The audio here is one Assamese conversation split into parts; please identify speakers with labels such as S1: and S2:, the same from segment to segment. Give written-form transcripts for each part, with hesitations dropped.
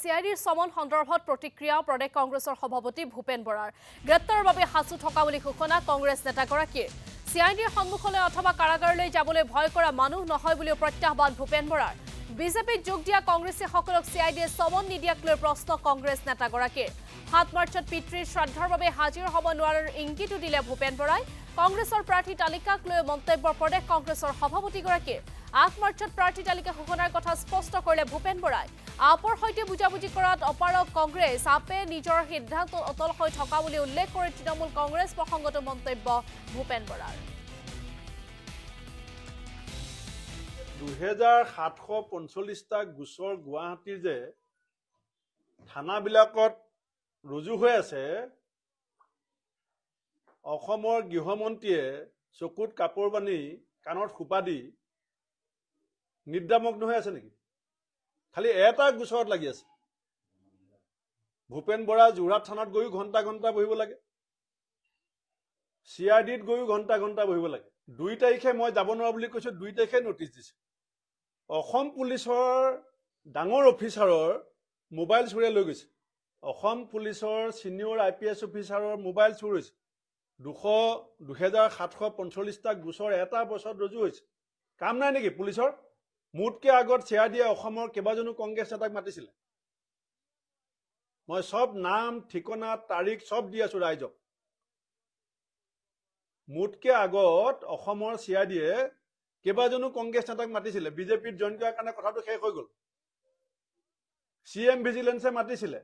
S1: CIDৰ সমন সন্দৰ্ভত প্ৰতিক্ৰিয়া প্ৰদেশ কংগ্ৰেছৰ সভাপতি ভূপেন বৰাৰ গ্ৰেপ্তাৰৰ বাবে হাসু থকা বুলি ঘোষণা কংগ্ৰেছ নেতাগৰাকীৰ CIDৰ সন্মুখলৈ অথবা কাৰাগাৰলৈ যাবলৈ ভয় কৰা মানুহ নহয় বুলি প্ৰত্যাহ্বান ভূপেন বৰাৰ বিজেপিত যোগ দিয়া কংগ্ৰেছীসকলক CIDৰ সমন নিদিয়াক লৈ প্ৰশ্ন কংগ্ৰেছ নেতাগৰাকীৰ 7 মাৰ্চত পিতৃৰ শ্ৰদ্ধাৰ বাবে হাজিৰ হ'ব নোৱাৰাৰ ইংগিত দিলে ভূপেন বৰাই কংগ্ৰেছৰ প্ৰাৰ্থী তালিকাক লৈ মন্তব্য প্ৰদেশ কংগ্ৰেছৰ সভাপতিগৰাকীৰ 8 মাৰ্চত প্ৰাৰ্থী তালিকা ঘোষণাৰ কথা স্পষ্ট কৰিলে ভূপেন বৰাই আপৰ সৈতে বুজাবুজি কৰাত অপাৰক কংগ্ৰেছ আপে নিজৰ সিদ্ধান্ত অটল হৈ থকা বুলি উল্লেখ কৰি তৃণমূল কংগ্ৰেছ প্ৰসংগত মন্তব্য ভূপেন বৰাৰ
S2: 2745টা গোচৰ গুৱাহাটীৰ যে থানাবিলাকত ৰুজু হৈ আছে অসমৰ গৃহমন্ত্ৰীয়ে চকুত কাপোৰ বান্ধি কাণত খোপা দি নিদ্ৰামগ্ন হৈ আছে নেকি খালি এটা গোচৰত লাগি আছে ভূপেন বৰা যোৰহাট থানাত গৈও ঘণ্টা ঘণ্টা বহিব লাগে CIDত গৈও ঘণ্টা ঘণ্টা বহিব লাগে 2 তাৰিখে মই যাব নোৱাৰা বুলি কৈছো 2 তাৰিখে নটিচ দিছে অসম পুলিচৰ ডাঙৰ অফিচাৰৰ মোবাইল চুৰে লৈ গৈছে অসম পুলিচৰ সিনিয়ৰ IPS অফিচাৰৰ মোবাইল চুৰ হৈছে 2745টা গোচৰ এটা বছৰত ৰুজু হৈছে কাম নাই নেকি পুলিচৰ মুটকে আগত CID অসমৰ কেবাজনো কংগ্ৰেছ নেতাক মাতিছিল মই সব নাম ঠিকনা তাৰিখ সব দি আছো ৰাইজক মুটকে আগত অসমৰ CID কেবাজনো কংগ্ৰেছ নেতাক মাতিছিল বিজেপিত জইন কৰাৰ কাৰণে কথাটো শেষ হৈ গল CM ভিজিলেন্সে মাতিছিল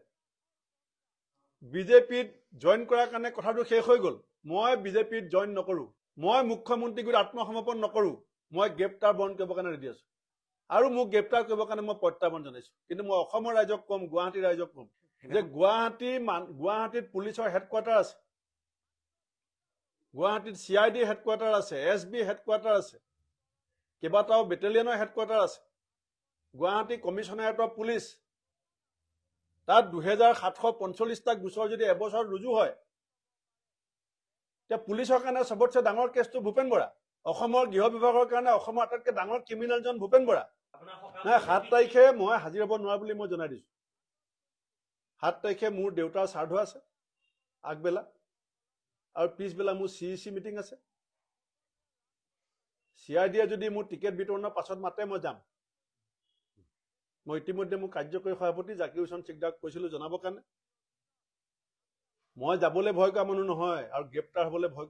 S2: বিজেপিত জইন কৰাৰ কাৰণে কথাটো শেষ হৈ গল মই বিজেপিত জইন নকৰো মই মুখ্যমন্ত্ৰীক আত্মসমৰ্পণ নকৰো মই গ্ৰেপ্তাৰ বন্ধ কৰিবৰ কাৰণে ৰেডি আছো আৰু মোক গ্ৰেপ্তাৰ কৰিবৰ কাৰণে মই প্ৰত্যাহ্বান জনাইছো কিন্তু মই অসমৰ ৰাইজক কম গুৱাহাটী ৰাইজক কম যে গুৱাহাটীত পুলিচৰ হেডকোৱাৰ্টাৰ আছে গুৱাহাটীত CID হেডকোৱাৰ্টাৰ আছে SB হেডকোৱাৰ্টাৰ আছে কেবাটাও বেটেলিয়নৰ হেডকোৱাৰ্টাৰ আছে গুৱাহাটী কমিশনাৰেট অফ পুলিচ তাত 2745টা গোচৰ যদি এবছৰ ৰুজু হয় তে পুলিচৰ কাৰণে সবতছে ডাঙৰ কেছটো ভূপেন বৰা অসমৰ গৃহ বিভাগৰ কাৰণে অসমৰ আটাইতকৈ ডাঙৰ ক্ৰিমিনেলজন ভূপেন বৰা নাই 7 তাৰিখে মই হাজিৰ হ'ব নোৱাৰা বুলি মই জনাই দিছো 7 তাৰিখে মোৰ দেউতাৰ শ্ৰাদ্ধ আছে আগবেলা আৰু পিছবেলা মোৰ CEC মিটিং আছে CID যদি মোৰ টিকেট বিতৰণৰ পাছত মাতে মই যাম মই ইতিমধ্যে মোৰ কাৰ্যকৰী সভাপতি জাকিৰ হুছেইন চিকদাৰক কৈছিলো জনাবৰ কাৰণে মই যাবলৈ ভয় কৰা মানুহ নহয় আৰু গ্ৰেপ্তাৰ হ'বলৈ ভয়